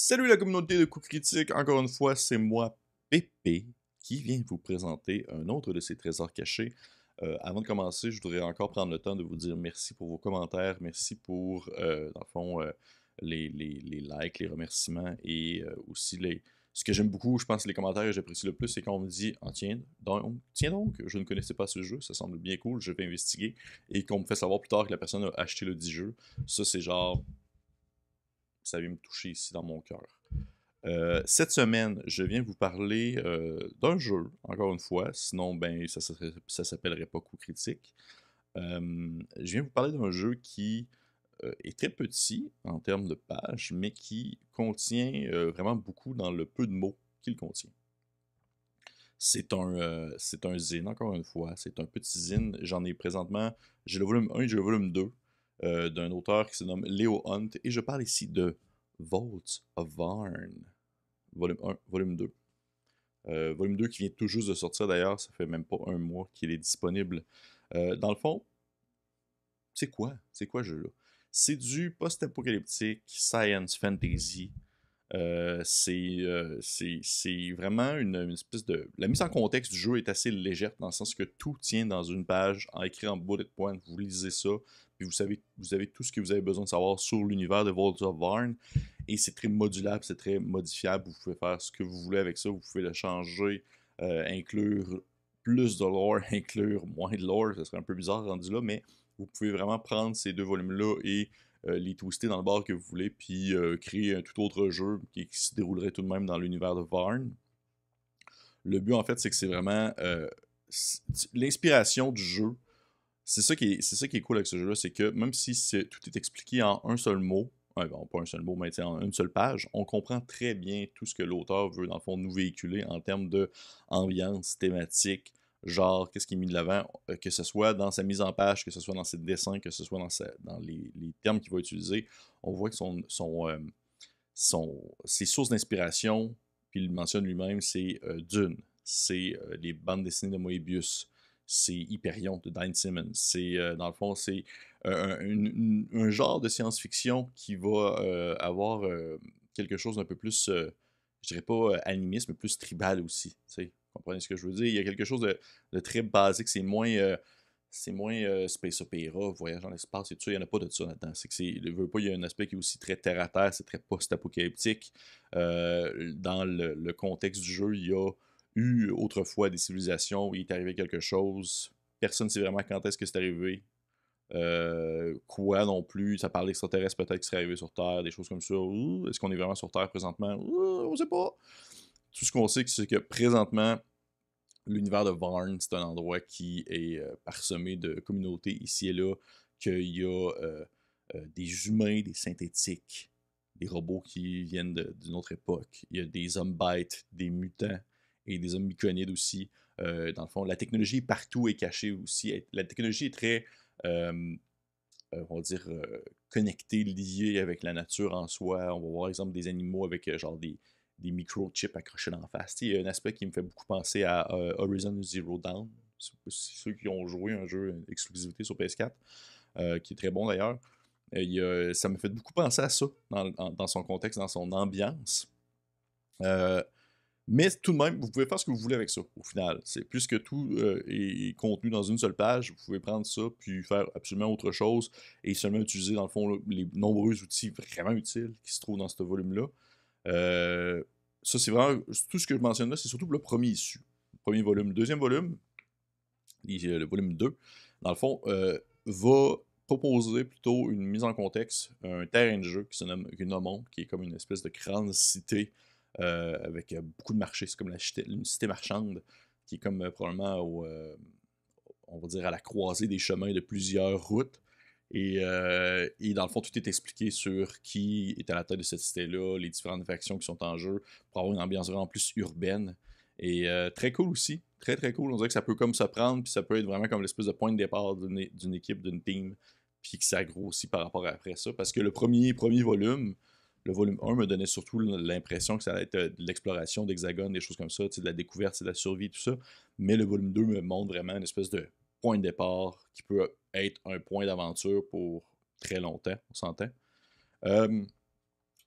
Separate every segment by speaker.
Speaker 1: Salut la communauté de coups critiques, encore une fois, c'est moi, Pépé, qui vient vous présenter un autre de ces trésors cachés. Avant de commencer, je voudrais encore prendre le temps de vous dire merci pour vos commentaires, merci pour, dans le fond, les likes, les remerciements et aussi ce que j'aime beaucoup, je pense, les commentaires que j'apprécie le plus, c'est quand on me dit «Ah, tiens donc, je ne connaissais pas ce jeu, ça semble bien cool, je vais investiguer», et qu'on me fait savoir plus tard que la personne a acheté le dit jeu. Ça, c'est genre, ça vient me toucher ici dans mon cœur. Cette semaine, je viens vous parler d'un jeu, encore une fois, sinon ben ça s'appellerait pas coup critique. Je viens vous parler d'un jeu qui est très petit en termes de pages, mais qui contient vraiment beaucoup dans le peu de mots qu'il contient. C'est un zine, encore une fois, c'est un petit zine. J'en ai présentement, j'ai le volume 1 et j'ai le volume 2 d'un auteur qui se nomme Leo Hunt, et je parle ici de Vault of Varn, volume 1, volume 2. Volume 2 qui vient tout juste de sortir d'ailleurs, ça fait même pas un mois qu'il est disponible. Dans le fond, c'est quoi? C'est quoi ce jeu-là? C'est du post-apocalyptique, science fantasy. C'est vraiment une espèce de... La mise en contexte du jeu est assez légère dans le sens que tout tient dans une page, écrit en bullet point. Vous lisez ça, puis vous avez tout ce que vous avez besoin de savoir sur l'univers de Vault of Varn. Et c'est très modulable, c'est très modifiable. Vous pouvez faire ce que vous voulez avec ça. Vous pouvez le changer, inclure plus de lore, inclure moins de lore. Ça serait un peu bizarre rendu là, mais vous pouvez vraiment prendre ces deux volumes-là et les twister dans le bar que vous voulez, puis créer un tout autre jeu qui se déroulerait tout de même dans l'univers de Varn. Le but, en fait, c'est que c'est vraiment l'inspiration du jeu. C'est ça qui est cool avec ce jeu-là, c'est que même si tout est expliqué en un seul mot, bon, pas un seul mot, mais en une seule page, on comprend très bien tout ce que l'auteur veut, dans le fond, nous véhiculer en termes de ambiance, thématique, genre, qu'est-ce qui est mis de l'avant, que ce soit dans sa mise en page, que ce soit dans ses dessins, que ce soit dans les termes qu'il va utiliser. On voit que ses sources d'inspiration, puis il le mentionne lui-même, c'est Dune, c'est les bandes dessinées de Moebius, c'est Hyperion de Dan Simmons. C'est, dans le fond, c'est un genre de science-fiction qui va avoir quelque chose d'un peu plus, je dirais pas animiste, mais plus tribal aussi. Vous comprenez ce que je veux dire? Il y a quelque chose de très basique, c'est moins space opéra, voyage dans l'espace et tout ça, il n'y en a pas de ça là-dedans. C'est que il y a un aspect qui est aussi très terre à terre, c'est très post-apocalyptique. Dans le contexte du jeu, il y a eu autrefois des civilisations où il est arrivé quelque chose. Personne ne sait vraiment quand est-ce que c'est arrivé. Quoi non plus. Ça parle d'extraterrestres peut-être qui seraient arrivés sur Terre, des choses comme ça. Est-ce qu'on est vraiment sur Terre présentement? On sait pas. Tout ce qu'on sait, c'est que présentement, l'univers de Varn, c'est un endroit qui est parsemé de communautés ici et là, qu'il y a des humains, des synthétiques, des robots qui viennent d'une autre époque. Il y a des hommes bêtes, des mutants et des hommes myconides aussi. Dans le fond, la technologie partout est cachée aussi. La technologie est très, on va dire, connectée, liée avec la nature en soi. On va voir, par exemple, des animaux avec genre des microchips accrochés dans la face. Il y a un aspect qui me fait beaucoup penser à Horizon Zero Dawn. C'est ceux qui ont joué un jeu exclusivité sur PS4, qui est très bon d'ailleurs. Ça me fait beaucoup penser à ça dans son contexte, dans son ambiance. Mais tout de même, vous pouvez faire ce que vous voulez avec ça, au final. C'est plus que tout est contenu dans une seule page, vous pouvez prendre ça, puis faire absolument autre chose, et seulement utiliser, dans le fond, là, les nombreux outils vraiment utiles qui se trouvent dans ce volume-là. Ça, c'est vraiment... Tout ce que je mentionne là, c'est surtout pour le premier issu. Le premier volume. Le deuxième volume, le volume 2, dans le fond, va proposer plutôt une mise en contexte, un terrain de jeu qui se nomme Gnomon, qui est comme une espèce de grande cité avec beaucoup de marchés. C'est comme une cité marchande qui est comme probablement on va dire à la croisée des chemins de plusieurs routes. Et dans le fond, tout est expliqué sur qui est à la tête de cette cité-là, les différentes factions qui sont en jeu, pour avoir une ambiance vraiment plus urbaine. Et très cool aussi. Très très cool. On dirait que ça peut comme se prendre, puis ça peut être vraiment comme l'espèce de point de départ d'une équipe, d'une team, puis que ça grossit par rapport à après ça. Parce que le premier volume, le volume 1 me donnait surtout l'impression que ça allait être de l'exploration d'hexagones, des choses comme ça, de la découverte, de la survie, tout ça. Mais le volume 2 me montre vraiment une espèce de point de départ qui peut être un point d'aventure pour très longtemps, on s'entend.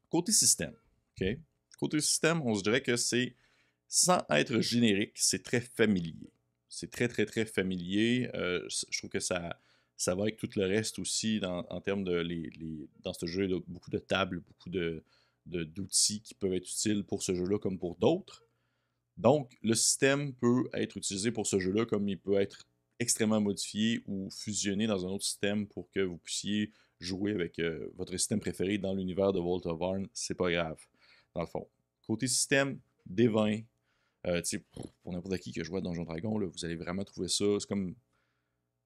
Speaker 1: Côté système. OK. Côté système, on se dirait que c'est, sans être générique, c'est très familier. C'est très, très, très familier. Je trouve que ça va avec tout le reste aussi en termes de dans ce jeu, là, beaucoup de tables, beaucoup d'outils qui peuvent être utiles pour ce jeu-là comme pour d'autres. Donc, le système peut être utilisé pour ce jeu-là comme il peut être extrêmement modifié ou fusionné dans un autre système pour que vous puissiez jouer avec votre système préféré dans l'univers de Vault of Arn. C'est pas grave, dans le fond. Côté système, D20, pour n'importe qui joue à Donjon Dragon, là, vous allez vraiment trouver ça.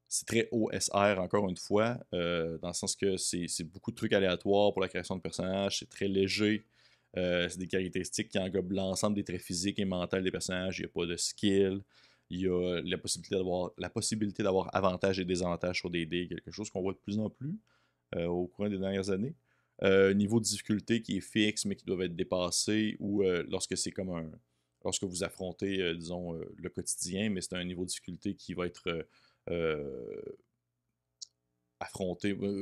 Speaker 1: C'est très OSR, encore une fois, dans le sens que c'est beaucoup de trucs aléatoires pour la création de personnages, c'est très léger. C'est des caractéristiques qui englobent l'ensemble des traits physiques et mentaux des personnages. Il n'y a pas de skill. Il y a la possibilité d'avoir avantages et désavantages sur des dés, quelque chose qu'on voit de plus en plus au cours des dernières années. Niveau de difficulté qui est fixe mais qui doit être dépassé, ou lorsque c'est comme lorsque vous affrontez, disons, le quotidien, mais c'est un niveau de difficulté qui va être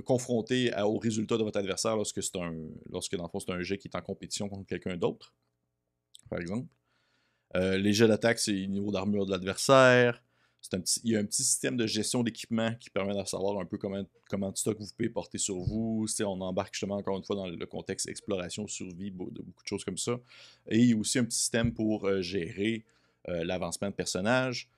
Speaker 1: confronté au résultat de votre adversaire lorsque dans le fond c'est un jet qui est en compétition contre quelqu'un d'autre, par exemple. Les jets d'attaque, c'est le niveau d'armure de l'adversaire. Il y a un petit système de gestion d'équipement qui permet de savoir un peu comment de stock vous pouvez porter sur vous. On embarque justement encore une fois dans le contexte exploration, survie, beaucoup de choses comme ça. Et il y a aussi un petit système pour gérer l'avancement de personnages.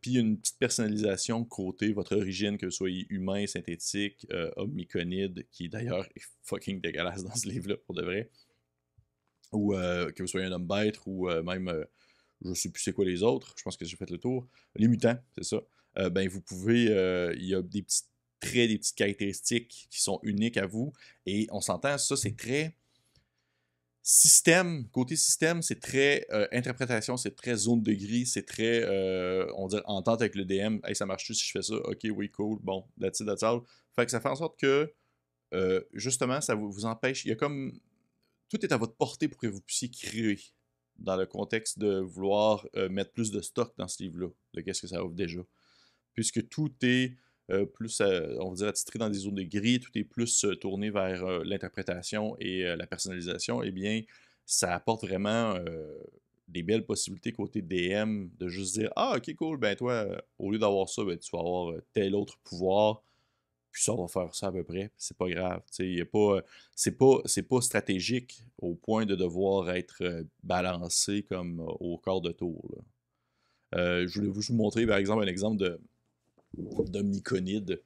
Speaker 1: Puis une petite personnalisation côté votre origine, que vous soyez humain, synthétique, homme myconide, qui d'ailleurs est fucking dégueulasse dans ce livre-là pour de vrai. Ou que vous soyez un homme bête, ou même, je sais plus c'est quoi les autres, je pense que j'ai fait le tour. Les mutants, c'est ça. Ben vous pouvez, il y a des petits traits, des petites caractéristiques qui sont uniques à vous, et on s'entend, ça c'est très système, côté système, c'est très interprétation, c'est très zone de gris, c'est très, on dirait, entente avec le DM. Hey, ça marche-tu si je fais ça? Ok, oui, cool, bon, that's it, that's all. Fait que ça fait en sorte que, justement, ça vous empêche. Il y a comme. Tout est à votre portée pour que vous puissiez créer dans le contexte de vouloir mettre plus de stock dans ce livre-là, de qu'est-ce que ça offre déjà. Puisque tout est plus, on va dire, attitré dans des zones de gris, tout est plus tourné vers l'interprétation et la personnalisation, eh bien, ça apporte vraiment des belles possibilités côté DM de juste dire ah, ok, cool, ben toi, au lieu d'avoir ça, ben, tu vas avoir tel autre pouvoir, puis ça va faire ça à peu près, c'est pas grave. Y a pas, c'est pas stratégique au point de devoir être balancé comme au quart de tour, là. Je voulais vous montrer par exemple un exemple de myconide.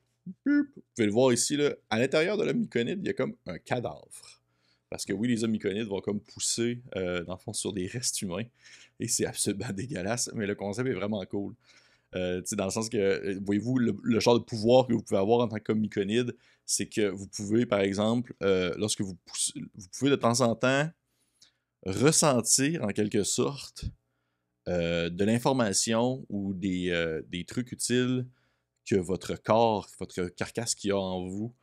Speaker 1: Vous pouvez le voir ici, là. À l'intérieur de l'homme myconide, il y a comme un cadavre. Parce que oui, les hommes myconides vont comme pousser, dans le fond, sur des restes humains. Et c'est absolument dégueulasse, mais le concept est vraiment cool. Dans le sens que, voyez-vous, le genre de pouvoir que vous pouvez avoir en tant que myconide, c'est que vous pouvez, par exemple, lorsque vous pouvez de temps en temps ressentir, en quelque sorte, de l'information ou des trucs utiles que votre corps, votre carcasse qu'il y a en vous,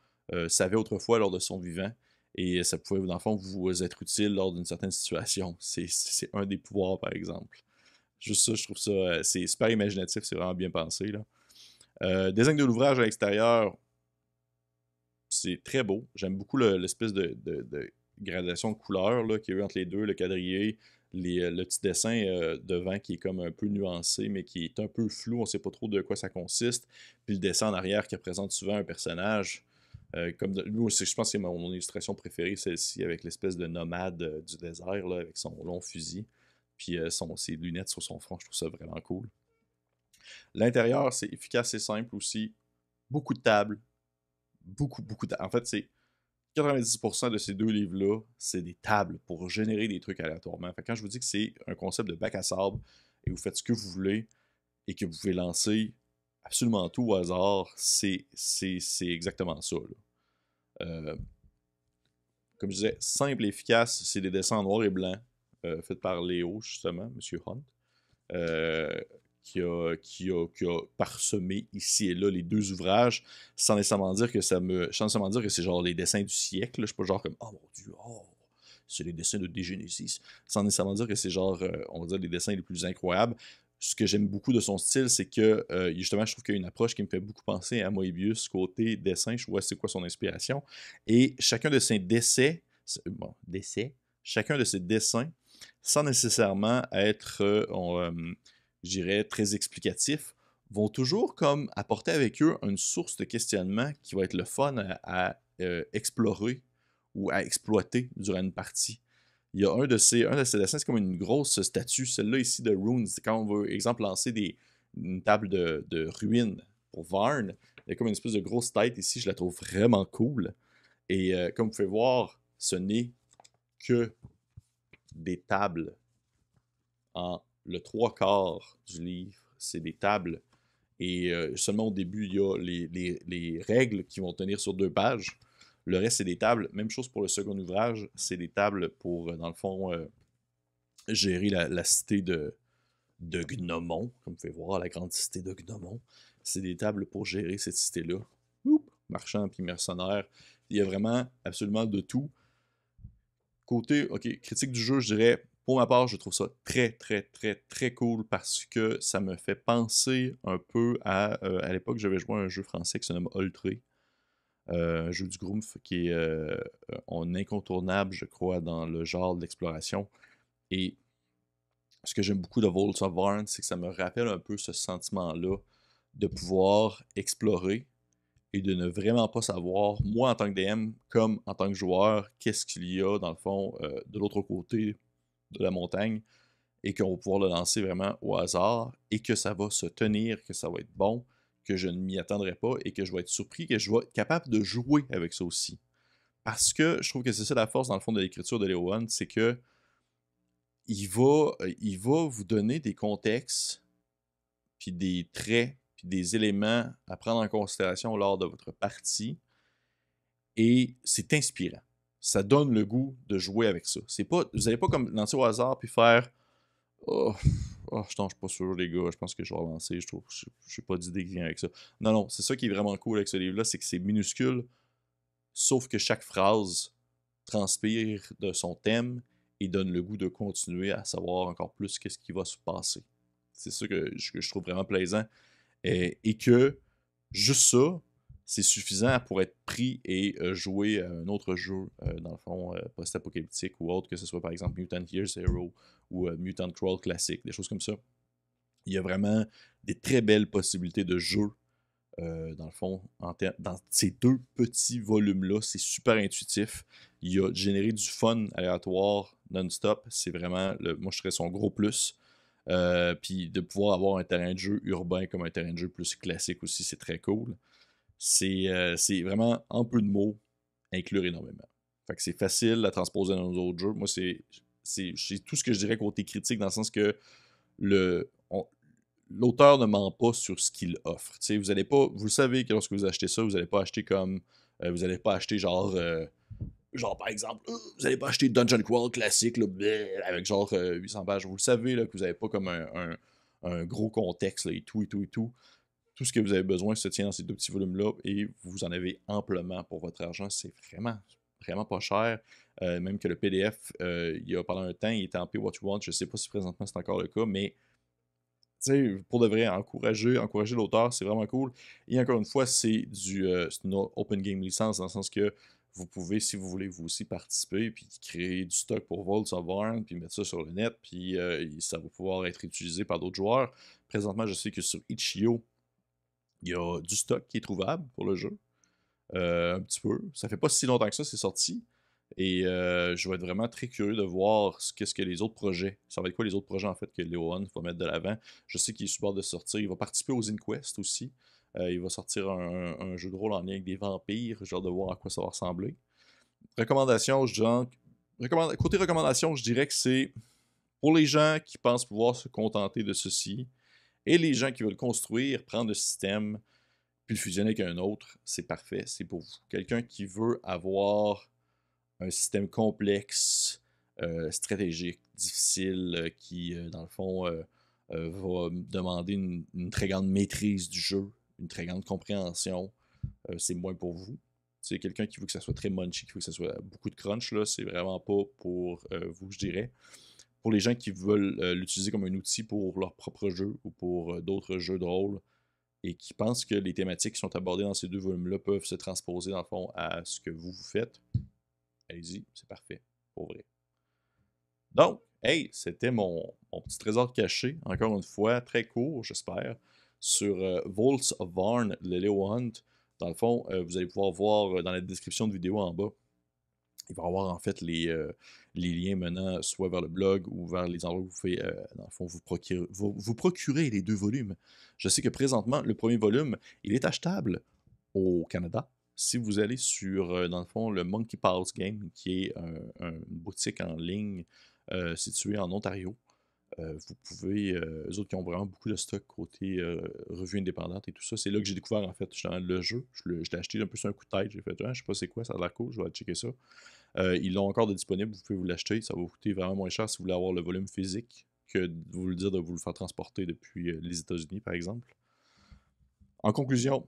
Speaker 1: savait autrefois lors de son vivant. Et ça pouvait, dans le fond, vous être utile lors d'une certaine situation. C'est un des pouvoirs, par exemple. Juste ça, je trouve ça, c'est super imaginatif, c'est vraiment bien pensé, là. Design de l'ouvrage à l'extérieur, c'est très beau. J'aime beaucoup l'espèce de gradation de couleurs qu'il y a eu entre les deux, le quadrillé, le petit dessin devant qui est comme un peu nuancé, mais qui est un peu flou, on ne sait pas trop de quoi ça consiste. Puis le dessin en arrière qui représente souvent un personnage. Lui aussi, je pense que c'est mon illustration préférée, celle-ci, avec l'espèce de nomade du désert, là, avec son long fusil, puis ses lunettes sur son front. Je trouve ça vraiment cool. L'intérieur, c'est efficace et simple aussi. Beaucoup de tables. Beaucoup de tables. En fait, c'est 90% de ces deux livres-là, c'est des tables pour générer des trucs aléatoirement. Fait que quand je vous dis que c'est un concept de bac à sable et vous faites ce que vous voulez et que vous pouvez lancer absolument tout au hasard, c'est exactement ça, là. Comme je disais, simple et efficace, c'est des dessins en noir et blanc faits par Léo, justement, Monsieur Hunt. Qui a parsemé ici et là les deux ouvrages, sans nécessairement dire que c'est genre les dessins du siècle. Je suis pas genre comme oh mon dieu, oh, c'est les dessins de Dégénésis. Sans nécessairement dire que c'est genre, on va dire, les dessins les plus incroyables. Ce que j'aime beaucoup de son style, c'est que justement, je trouve qu'il y a une approche qui me fait beaucoup penser à Moebius côté dessin. Je vois c'est quoi son inspiration. Et chacun de ses décès, chacun de ces dessins sans nécessairement être, je dirais, très explicatifs, vont toujours comme apporter avec eux une source de questionnement qui va être le fun à explorer ou à exploiter durant une partie. Il y a un de ces dessins, c'est comme une grosse statue. Celle-là ici de Runes, c'est quand on veut, exemple, lancer une table de ruines pour Varn. Il y a comme une espèce de grosse tête ici, je la trouve vraiment cool. Et comme vous pouvez voir, ce n'est que des tables en le trois quarts du livre. C'est des tables. Et seulement au début, il y a les règles qui vont tenir sur 2 pages. Le reste, c'est des tables. Même chose pour le second ouvrage. C'est des tables pour, dans le fond, gérer la cité de Gnomon. Comme vous pouvez voir, la grande cité de Gnomon. C'est des tables pour gérer cette cité-là. Marchand puis mercenaire. Il y a vraiment absolument de tout. Côté, ok, critique du jeu, je dirais, pour ma part, je trouve ça très, très, très, très cool parce que ça me fait penser un peu à l'époque, j'avais joué à un jeu français qui se nomme Oltré, un jeu du Grumpf qui est un incontournable, je crois, dans le genre de l'exploration. Et ce que j'aime beaucoup de Vaults of Varn, c'est que ça me rappelle un peu ce sentiment-là de pouvoir explorer et de ne vraiment pas savoir, moi en tant que DM, comme en tant que joueur, qu'est-ce qu'il y a dans le fond de l'autre côté de la montagne et qu'on va pouvoir le lancer vraiment au hasard et que ça va se tenir, que ça va être bon, que je ne m'y attendrai pas et que je vais être surpris, que je vais être capable de jouer avec ça aussi. Parce que je trouve que c'est ça la force dans le fond de l'écriture de Léo One, c'est que il va vous donner des contextes, puis des traits, puis des éléments à prendre en considération lors de votre partie. Et c'est inspirant. Ça donne le goût de jouer avec ça. C'est pas, vous n'allez pas comme lancer au hasard puis faire oh, je suis pas sûr, les gars, je pense que je vais relancer. Je n'ai pas d'idée qui vient avec ça. Non, non, c'est ça qui est vraiment cool avec ce livre-là, c'est que c'est minuscule, sauf que chaque phrase transpire de son thème et donne le goût de continuer à savoir encore plus qu'est-ce qui va se passer. C'est ça que je trouve vraiment plaisant. Et que juste ça, c'est suffisant pour être pris et jouer à un autre jeu, dans le fond, post-apocalyptique ou autre, que ce soit par exemple Mutant Year Zero ou Mutant Crawl classique, des choses comme ça. Il y a vraiment des très belles possibilités de jeu, dans le fond, dans ces 2 petits volumes-là. C'est super intuitif. Il a généré du fun aléatoire non-stop. C'est vraiment, moi je serais son gros plus. Puis de pouvoir avoir un terrain de jeu urbain comme un terrain de jeu plus classique aussi, c'est très cool. C'est vraiment, en peu de mots, inclure énormément. Fait que c'est facile à transposer dans nos autres jeux. Moi, c'est tout ce que je dirais côté critique, dans le sens que l'auteur ne ment pas sur ce qu'il offre. Vous allez pas, vous le savez que lorsque vous achetez ça, vous n'allez pas acheter comme. Vous n'allez pas acheter genre par exemple, vous n'allez pas acheter Dungeon Crawl classique là, avec genre 800 pages. Vous le savez là, que vous n'avez pas comme un gros contexte là, et tout, et tout, et tout. Tout ce que vous avez besoin se tient dans ces 2 petits volumes-là et vous en avez amplement pour votre argent. C'est vraiment, vraiment pas cher. Même que le PDF, il y a pendant un temps, il était en Pay What You Want. Je ne sais pas si présentement c'est encore le cas, mais pour de vrai, encourager l'auteur, c'est vraiment cool. Et encore une fois, c'est une open game licence, dans le sens que vous pouvez, si vous voulez, vous aussi participer, puis créer du stock pour Vaults of Varn, puis mettre ça sur le net, puis ça va pouvoir être utilisé par d'autres joueurs. Présentement, je sais que sur Itch.io, il y a du stock qui est trouvable pour le jeu. Un petit peu. Ça fait pas si longtemps que ça, c'est sorti. Et je vais être vraiment très curieux de voir qu'est-ce que les autres projets. Ça va être quoi les autres projets en fait que Léon va mettre de l'avant. Je sais qu'il est sur bord de sortir. Il va participer aux Inquest aussi. Il va sortir un jeu de rôle en lien avec des vampires. J'ai hâte de voir à quoi ça va ressembler. Recommandation, côté recommandation, je dirais que c'est pour les gens qui pensent pouvoir se contenter de ceci et les gens qui veulent construire, prendre le système, puis le fusionner avec un autre, c'est parfait, c'est pour vous. Quelqu'un qui veut avoir un système complexe, stratégique, difficile, qui, dans le fond, va demander une très grande maîtrise du jeu, une très grande compréhension, c'est moins pour vous. C'est quelqu'un qui veut que ça soit très munchy, qui veut que ça soit beaucoup de crunch, là, c'est vraiment pas pour vous, je dirais. Pour les gens qui veulent l'utiliser comme un outil pour leur propre jeu ou pour d'autres jeux de rôle, et qui pensent que les thématiques qui sont abordées dans ces 2 volumes-là peuvent se transposer, dans le fond, à ce que vous faites, allez-y, c'est parfait, pour vrai. Donc, hey, c'était mon petit trésor caché, encore une fois, très court, j'espère, sur Vaults of Varn, le Leo Hunt. Dans le fond, vous allez pouvoir voir dans la description de vidéo en bas, il va y avoir en fait les liens menant soit vers le blog ou vers les endroits où vous pouvez, dans le fond, vous procurer les 2 volumes. Je sais que présentement, le premier volume, il est achetable au Canada. Si vous allez sur, dans le fond, le Monkey Pals Game, qui est une boutique en ligne située en Ontario, vous pouvez, eux autres qui ont vraiment beaucoup de stock côté revue indépendante et tout ça, c'est là que j'ai découvert en fait justement le jeu. Je l'ai acheté un peu sur un coup de tête, j'ai fait, ah, je sais pas c'est quoi, ça a l'air cool, je vais aller checker ça. Ils l'ont encore de disponible, vous pouvez vous l'acheter, ça va vous coûter vraiment moins cher si vous voulez avoir le volume physique que de vous le dire de vous le faire transporter depuis les États-Unis par exemple. En conclusion,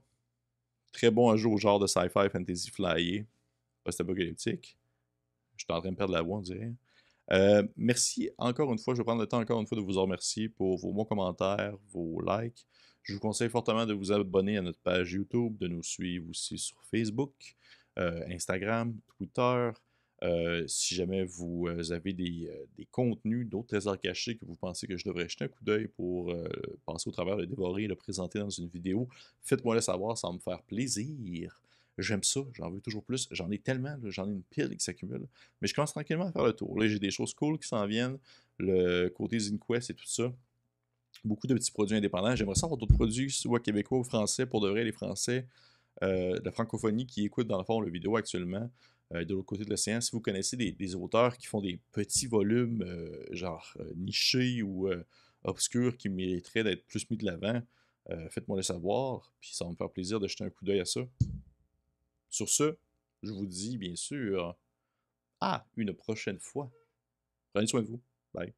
Speaker 1: très bon jeu au genre de sci-fi, fantasy flyé, post-apocalyptique. Je suis en train de perdre la voix, on dirait. Merci encore une fois, je vais prendre le temps encore une fois de vous en remercier pour vos bons commentaires, vos likes. Je vous conseille fortement de vous abonner à notre page YouTube, de nous suivre aussi sur Facebook, Instagram, Twitter. Si jamais vous avez des contenus, d'autres trésors cachés que vous pensez que je devrais jeter un coup d'œil pour passer au travers, le dévorer, le présenter dans une vidéo, faites-moi le savoir, ça va me faire plaisir. J'aime ça, j'en veux toujours plus. J'en ai tellement, j'en ai une pile qui s'accumule. Mais je commence tranquillement à faire le tour. Là, j'ai des choses cool qui s'en viennent. Le côté ZinQuest et tout ça. Beaucoup de petits produits indépendants. J'aimerais savoir d'autres produits, soit québécois ou français, pour de vrai, les Français, de la francophonie qui écoutent dans le fond le vidéo actuellement, de l'autre côté de l'océan. Si vous connaissez des auteurs qui font des petits volumes, genre nichés ou obscurs, qui mériteraient d'être plus mis de l'avant, faites-moi le savoir. Puis ça va me faire plaisir de jeter un coup d'œil à ça. Sur ce, je vous dis bien sûr à une prochaine fois. Prenez soin de vous. Bye.